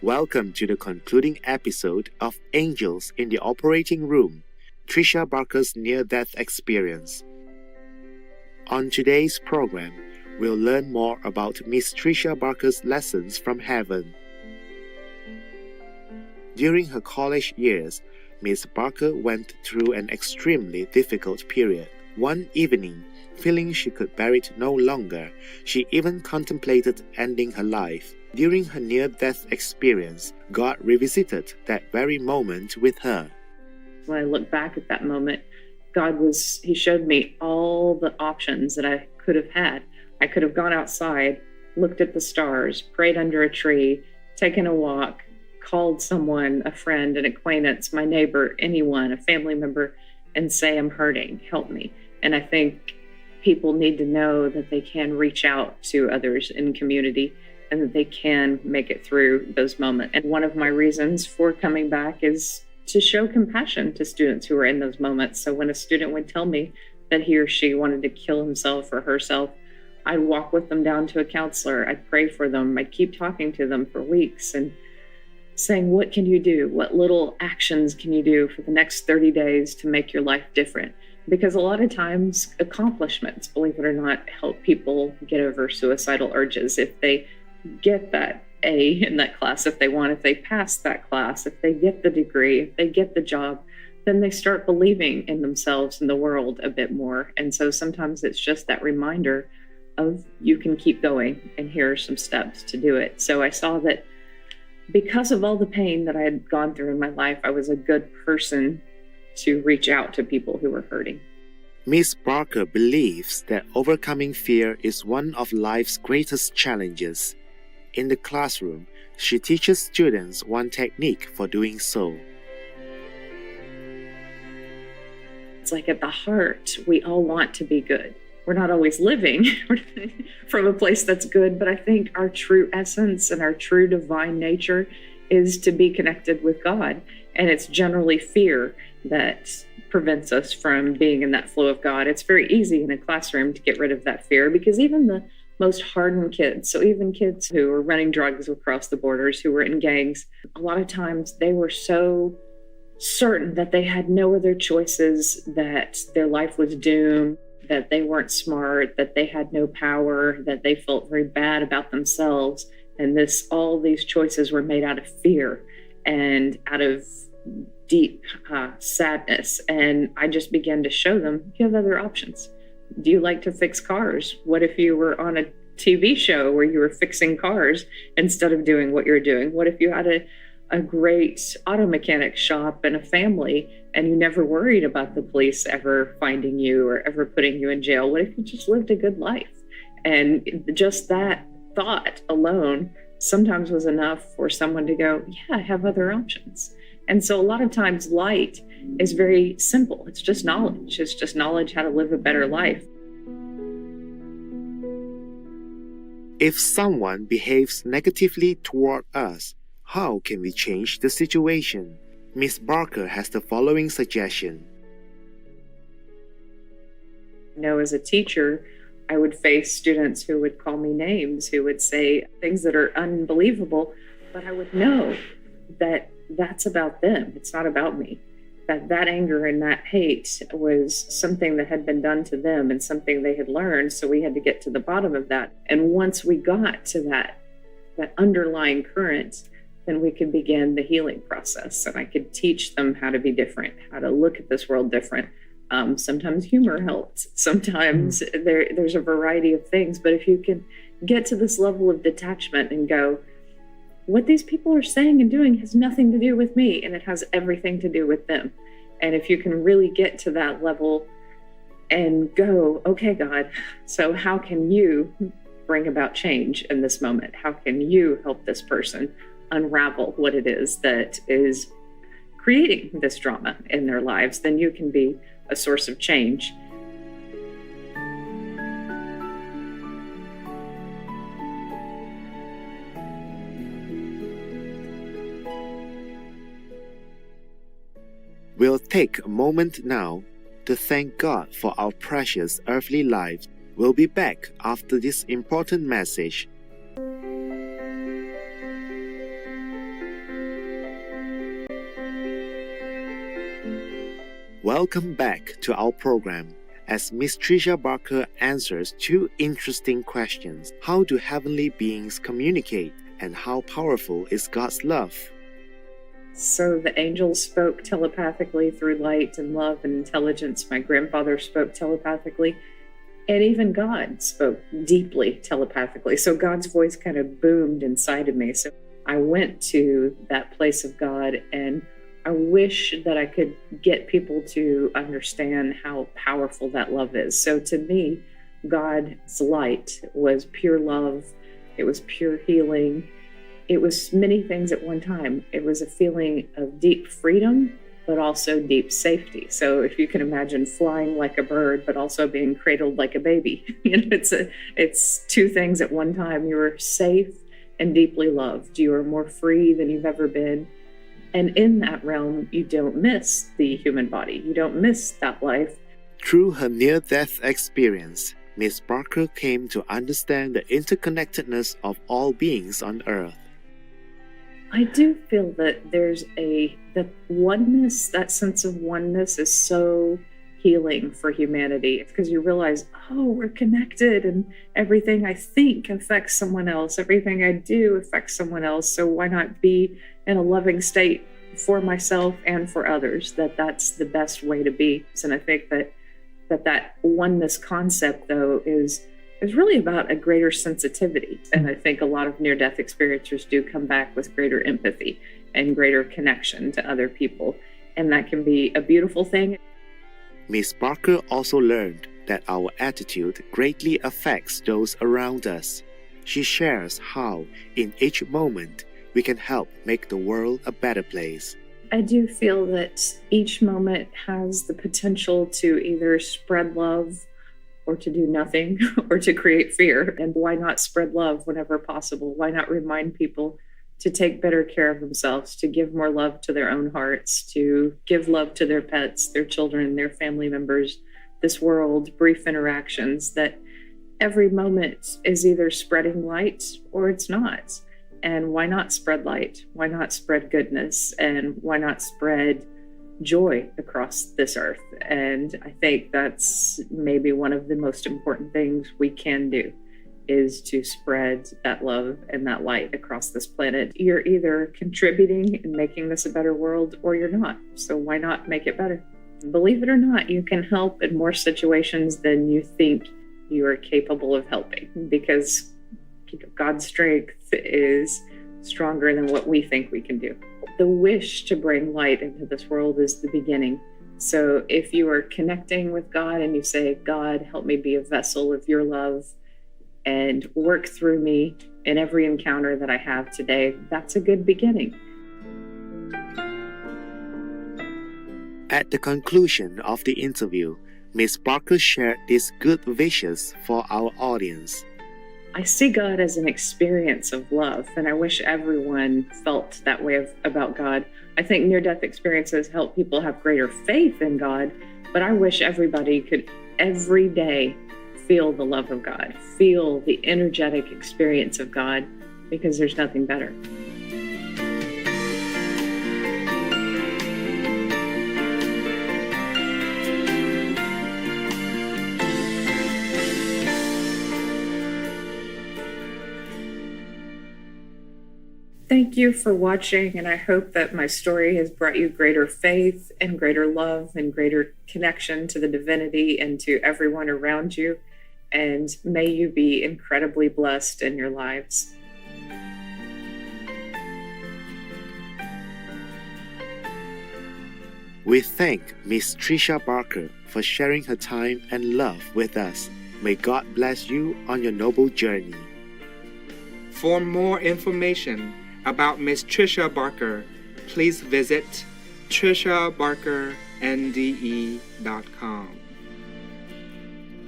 Welcome to the concluding episode of Angels in the Operating Room, Tricia Barker's near-death experience. On today's program, we'll learn more about Miss Tricia Barker's lessons from heaven. During her college years, Miss Barker went through an extremely difficult period. One evening, feeling she could bear it no longer, she even contemplated ending her life. During her near-death experience, God revisited that very moment with her. When I look back at that moment, He showed me all the options that I could have had. I could have gone outside, looked at the stars, prayed under a tree, taken a walk, called someone, a friend, an acquaintance, my neighbor, anyone, a family member, and say, I'm hurting, help me. And I think people need to know that they can reach out to others in community and that they can make it through those moments. And one of my reasons for coming back is to show compassion to students who are in those moments. So when a student would tell me that he or she wanted to kill himself or herself, I'd walk with them down to a counselor. I'd pray for them. I'd keep talking to them for weeks and saying, what can you do? What little actions can you do for the next 30 days to make your life different? Because a lot of times accomplishments, believe it or not, help people get over suicidal urges. If they get that A in that class, if they pass that class, if they get the degree, if they get the job, then they start believing in themselves and the world a bit more. And so sometimes it's just that reminder of you can keep going, and here are some steps to do it. So I saw that because of all the pain that I had gone through in my life, I was a good person to reach out to people who were hurting. Miss Barker believes that overcoming fear is one of life's greatest challenges. In the classroom, she teaches students one technique for doing so. It's like at the heart, we all want to be good. We're not always living from a place that's good, but I think our true essence and our true divine nature is to be connected with God. And it's generally fear that prevents us from being in that flow of God. It's very easy in a classroom to get rid of that fear, because even the most hardened kids, so even kids who were running drugs across the borders, who were in gangs, a lot of times they were so certain that they had no other choices, that their life was doomed, that they weren't smart, that they had no power, that they felt very bad about themselves. And all these choices were made out of fear and out of deep sadness. And I just began to show them, you have other options. Do you like to fix cars? What if you were on a TV show where you were fixing cars instead of doing what you're doing? What if you had a great auto mechanic shop and a family, and you never worried about the police ever finding you or ever putting you in jail? What if you just lived a good life? And just that thought alone sometimes was enough for someone to go, yeah, I have other options. And so a lot of times light is very simple. It's just knowledge. It's just knowledge how to live a better life. If someone behaves negatively toward us, how can we change the situation? Miss Barker has the following suggestion. As a teacher, I would face students who would call me names, who would say things that are unbelievable, but I would know that that's about them. It's not about me. That anger and that hate was something that had been done to them and something they had learned. So we had to get to the bottom of that. And once we got to that underlying current, then we could begin the healing process. And I could teach them how to be different, how to look at this world different. Sometimes humor helped. Sometimes there's a variety of things. But if you can get to this level of detachment and go, what these people are saying and doing has nothing to do with me, and it has everything to do with them. And if you can really get to that level and go, okay, God, so how can you bring about change in this moment? How can you help this person unravel what it is that is creating this drama in their lives? Then you can be a source of change. We'll take a moment now to thank God for our precious earthly lives. We'll be back after this important message. Welcome back to our program as Miss Tricia Barker answers two interesting questions. How do heavenly beings communicate, and how powerful is God's love? So the angels spoke telepathically through light and love and intelligence. My grandfather spoke telepathically, and even God spoke deeply telepathically. So God's voice kind of boomed inside of me. So I went to that place of God, and I wish that I could get people to understand how powerful that love is. So to me, God's light was pure love. It was pure healing. It was many things at one time. It was a feeling of deep freedom, but also deep safety. So if you can imagine flying like a bird, but also being cradled like a baby, it's two things at one time. You are safe and deeply loved. You are more free than you've ever been. And in that realm, you don't miss the human body. You don't miss that life. Through her near-death experience, Miss Barker came to understand the interconnectedness of all beings on earth. I do feel that there's that oneness, that sense of oneness is so healing for humanity. It's because you realize, oh, we're connected, and everything I think affects someone else. Everything I do affects someone else. So why not be in a loving state for myself and for others? That's the best way to be. And I think that oneness concept, though, is really about a greater sensitivity. And I think a lot of near-death experiencers do come back with greater empathy and greater connection to other people. And that can be a beautiful thing. Miss Barker also learned that our attitude greatly affects those around us. She shares how, in each moment, we can help make the world a better place. I do feel that each moment has the potential to either spread love or to do nothing or to create fear. And why not spread love whenever possible? Why not remind people to take better care of themselves, to give more love to their own hearts, to give love to their pets, their children, their family members, this world, brief interactions, that every moment is either spreading light or it's not. And why not spread light? Why not spread goodness? And why not spread joy across this earth? And I think that's maybe one of the most important things we can do, is to spread that love and that light across this planet. You're either contributing and making this a better world, or you're not. So why not make it better? Believe it or not, you can help in more situations than you think you are capable of helping, because God's strength is stronger than what we think we can do. The wish to bring light into this world is the beginning. So if you are connecting with God and you say, God, help me be a vessel of your love and work through me in every encounter that I have today, that's a good beginning. At the conclusion of the interview, Miss Barker shared these good wishes for our audience. I see God as an experience of love, and I wish everyone felt that way about God. I think near-death experiences help people have greater faith in God, but I wish everybody could every day feel the love of God, feel the energetic experience of God, because there's nothing better. Thank you for watching, and I hope that my story has brought you greater faith and greater love and greater connection to the divinity and to everyone around you. And may you be incredibly blessed in your lives. We thank Miss Tricia Barker for sharing her time and love with us. May God bless you on your noble journey. For more information about Miss Tricia Barker, please visit triciabarkernde.com.